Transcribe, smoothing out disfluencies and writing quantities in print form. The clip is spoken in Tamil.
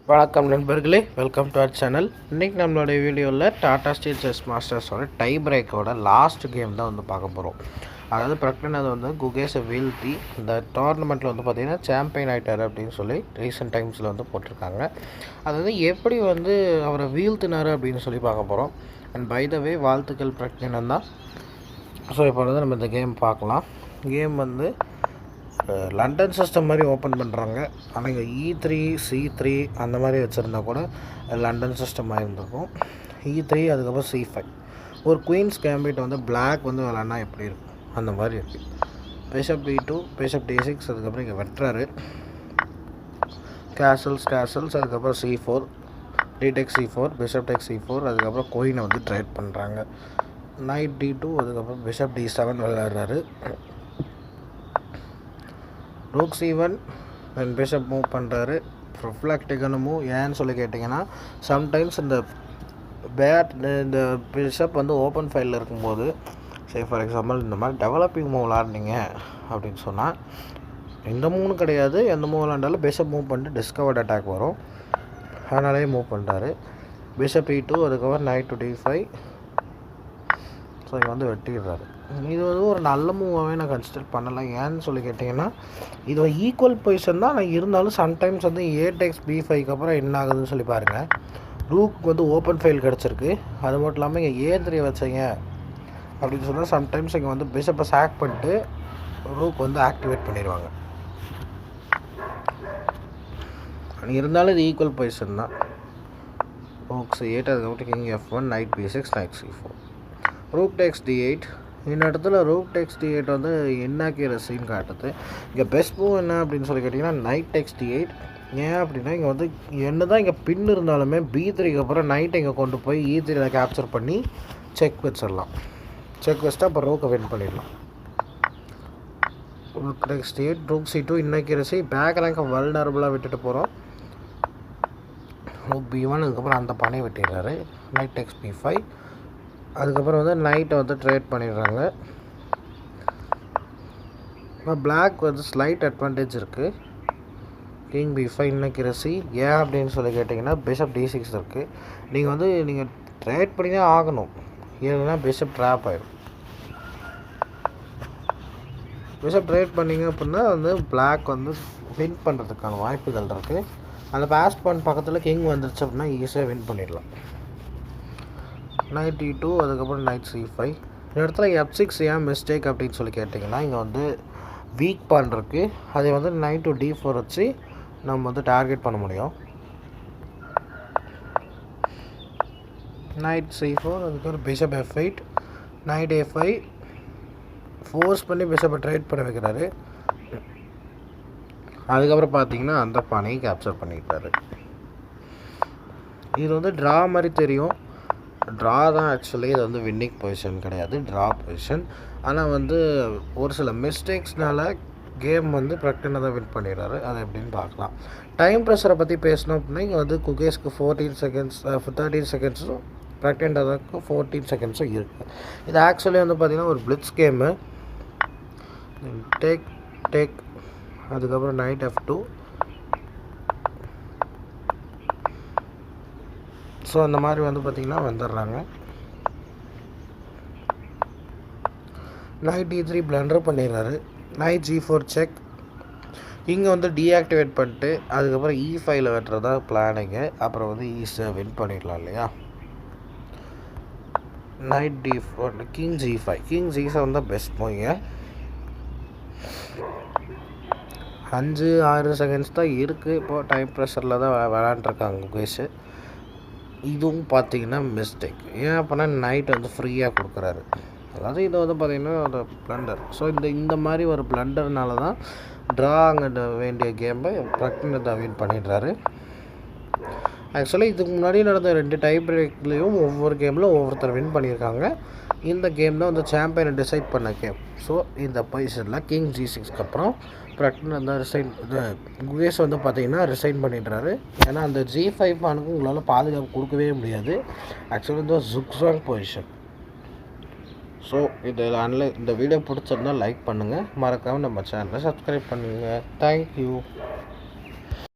வணக்கம் நண்பர்களே, வெல்கம் டு அவர் சேனல். இன்றைக்கி நம்மளுடைய வீடியோவில் டாடா ஸ்டீல் செஸ் மாஸ்டர்ஸோட டை பிரேக்கோட லாஸ்ட் கேம் தான் வந்து பார்க்க போகிறோம். அதாவது பிரக்னது வந்து குகேஷை வீழ்த்தி இந்த டோர்னமெண்ட்டில் வந்து பார்த்திங்கன்னா சாம்பியன் ஆகிட்டார் அப்படின்னு சொல்லி ரீசெண்ட் டைம்ஸில் வந்து போட்டிருக்காங்க. அதாவது எப்படி வந்து அவரை வீழ்த்தினார் அப்படின்னு சொல்லி பார்க்க போகிறோம். அண்ட் பை த வே வாழ்த்துக்கள் பிரக்னன் தான். ஸோ இப்போ வந்து நம்ம இந்த கேம் பார்க்கலாம். கேம் வந்து லண்டன் சிஸ்டம் மாதிரி ஓப்பன் பண்ணுறாங்க. ஆனால் இங்கே E3 C3 அந்த மாதிரி வச்சுருந்தா கூட லண்டன் சிஸ்டம் ஆகிருந்துருக்கும். E3 அதுக்கப்புறம் C5 ஒரு குயின்ஸ் கேம்பிட் வந்து பிளாக் வந்து விளாட்னா எப்படி இருக்கும் அந்த மாதிரி இருக்குது. பிஷப் D2 பிஷப் D6 அதுக்கப்புறம் இங்கே வெட்டுறாரு. கேசல்ஸ் அதுக்கப்புறம் C4 டிடெக் C4 bishop tech C4 அதுக்கப்புறம் குயினை வந்து ட்ரேட் பண்ணுறாங்க. நைட் D2 அதுக்கப்புறம் பிஷப் D7 விளையாடுறாரு. Rook C1 and bishop move பண்ணுறாரு. ப்ரொஃப்ளாக்டிக்கான மூவ் ஏன்னு சொல்லி கேட்டிங்கன்னா, சம்டைம்ஸ் இந்த இந்த பிஷப் வந்து ஓப்பன் ஃபைலில் இருக்கும்போது ஃபார் எக்ஸாம்பிள் இந்த மாதிரி டெவலப்பிங் மூவ் விளாட்னீங்க அப்படின்னு சொன்னால் இந்த மூணு கிடையாது, எந்த மூவ் விளாண்டாலும் பிஷப் மூவ் பண்ணிட்டு டிஸ்கவர்ட் அட்டாக் வரும். அதனாலே மூவ் பண்ணுறாரு. பிஷப் E2 அதுக்கப்புறம் நைட் டு D5. ஸோ இங்கே வந்து வெட்டிடுறாரு. இது வந்து ஒரு நல்ல மூவாகவே நான் கன்சிடர் பண்ணலாம். ஏன்னு சொல்லி கேட்டிங்கன்னா, இது ஈக்குவல் பொசிஷன் தான். ஆனால் இருந்தாலும் சம்டைம்ஸ் வந்து A-Takes B5க்கு அப்புறம் என்ன ஆகுதுன்னு சொல்லி பாருங்கள். ரூக் வந்து ஓப்பன் ஃபைல் கிடச்சிருக்கு. அது மட்டும் இல்லாமல் இங்கே A3 வச்சிங்க அப்படின்னு சொன்னால் சம்டைம்ஸ் இங்கே வந்து பிஷப்பை சாக் பண்ணிட்டு ரூக் வந்து ஆக்டிவேட் பண்ணிடுவாங்க. இருந்தாலும் இது ஈக்குவல் பொசிஷன் தான். ரூக் C8 அதுக்கப்புறம் king F1 night B6 night C4 rook takes D8. இந்த இடத்துல ரூக் டேக்ஸ் D8 வந்து இன்னாக்யூரசின்னு காட்டுது. இங்கே பெஸ்ட் மூவ் என்ன அப்படின்னு சொல்லி கேட்டிங்கன்னா நைட் டேக்ஸ் D8. ஏன் அப்படின்னா இங்கே வந்து என்ன தான் இங்கே பின் இருந்தாலுமே B3க்கு அப்புறம் நைட்டை இங்கே கொண்டு போய் E3ல கேப்சர் பண்ணி செக் வச்சிடலாம். செக் வச்சுட்டு அப்புறம் ரூக்கை வின் பண்ணிடலாம். Rook takes D8 rook C2 inaccuracy. Back ரேங்கை வல்னரபுளாக விட்டுட்டு போகிறோம். ரூக் B1 அதுக்கப்புறம் அந்த பனை வெட்டிடுறாரு. நைட் டேக்ஸ் B5 அதுக்கப்புறம் வந்து நைட்டை வந்து ட்ரேட் பண்ணிடுறாங்க. இப்போ பிளாக் வந்து ஸ்லைட் அட்வான்டேஜ் இருக்குது. King B5 இன்னாக்யூரசி. ஏன் அப்படின்னு சொல்லி கேட்டிங்கன்னா பிஷப் D6 இருக்குது. நீங்கள் ட்ரேட் பண்ணி தான் ஆகணும், இல்லைன்னா பிஷப் ட்ராப் ஆகிடும். பிஷப் ட்ரேட் பண்ணிங்க அப்படின்னா வந்து பிளாக் வந்து வின் பண்ணுறதுக்கான வாய்ப்புகள் இருக்குது. அந்த பாஸ் பாயிண்ட் பக்கத்தில் கிங் வந்துருச்சு அப்படின்னா ஈஸியாக வின் பண்ணிடலாம். நைட் E2 அதுக்கப்புறம் நைட் C5. இந்த இடத்துல F6 ஏன் மிஸ்டேக் அப்படின்னு சொல்லி கேட்டிங்கன்னா, இங்கே வந்து வீக் பான் இருக்குது. அதை வந்து நைட் டு D4 வச்சு நம்ம வந்து டார்கெட் பண்ண முடியும். நைட் C4 அதுக்கப்புறம் bishop F8 night A5 force பண்ணி பிஷப்பை ட்ரேட் பண்ண வைக்கிறாரு. அதுக்கப்புறம் பார்த்தீங்கன்னா அந்த பானையை கேப்சர் பண்ணிக்கிட்டாரு. இது வந்து ட்ரா மாதிரி தெரியும். ட்ரா தான் ஆக்சுவலி. இது வந்து வின்னிங் பொசிஷன் கிடையாது, ட்ரா பொசிஷன். ஆனால் வந்து ஒரு சில மிஸ்டேக்ஸ்னால கேம் வந்து பிரக்டனை தான் வின் பண்ணிடுறாரு. அது எப்படின்னு பார்க்கலாம். டைம் ப்ரெஷரை பற்றி பேசணும் அப்படின்னா இங்கே வந்து குகேஷ்க்கு 14 செகண்ட்ஸ் 13 செகண்ட்ஸும் பிரக்டன்டாக்கு 14 செகண்ட்ஸும் இருக்குது. இது ஆக்சுவலி வந்து பார்த்திங்கன்னா ஒரு பிளிட்ஸ் கேமு. டேக் அதுக்கப்புறம் நைட் F2. ஸோ அந்த மாதிரி வந்து பார்த்திங்கன்னா வந்துடுறாங்க. நைட் E3 பிளண்டர் பண்ணிடுறாரு. Night G4 check. இங்கே வந்து டீஆக்டிவேட் பண்ணிட்டு அதுக்கப்புறம் E5ல வெட்டுறதா பிளானிங்க. அப்புறம் வந்து ஈஸியாக வின் பண்ணிடலாம் இல்லையா. Night D4 king G5 king G7 தான் பெஸ்ட் மூவிங்க. 5-6 செகண்ட்ஸ் தான் இருக்குது. இப்போது டைம் ப்ரெஷரில் தான் விளாண்டுருக்காங்க குகேஷ். இதுவும் பார்த்திங்கன்னா மிஸ்டேக். ஏன் அப்படின்னா நைட் வந்து ஃப்ரீயாக கொடுக்குறாரு. அதாவது இது வந்து பார்த்திங்கன்னா ஒரு பிளண்டர். ஸோ இந்த மாதிரி ஒரு பிளண்டர்னால தான் ட்ராங்கிட்ட வேண்டிய கேமை பிரக்னன் தான் வின் பண்ணிடுறாரு. ஆக்சுவலி இதுக்கு முன்னாடி நடந்த 2 டை பிரேக்லேயும் ஒவ்வொரு கேமில் ஒவ்வொருத்தர் வின் பண்ணியிருக்காங்க. இந்த கேம் தான் வந்து சாம்பியனை டிசைட் பண்ண கேம். ஸோ இந்த பொசிஷனில் கிங் G6க்கு அப்புறம் பிரக்னன் தான் குகேஷ் வந்து பார்த்திங்கன்னா ரிசைன் பண்ணிடுறாரு. ஏன்னா அந்த G5 பானுக்கு உங்களால் பாதுகாப்பு கொடுக்கவே முடியாது. ஆக்சுவலி இந்த ஜுக்ஸாங் பொசிஷன். ஸோ இந்த வீடியோ பிடிச்சிருந்தால் லைக் பண்ணுங்கள், மறக்காமல் நம்ம சேனலை சப்ஸ்கிரைப் பண்ணுங்கள். தேங்க்யூ.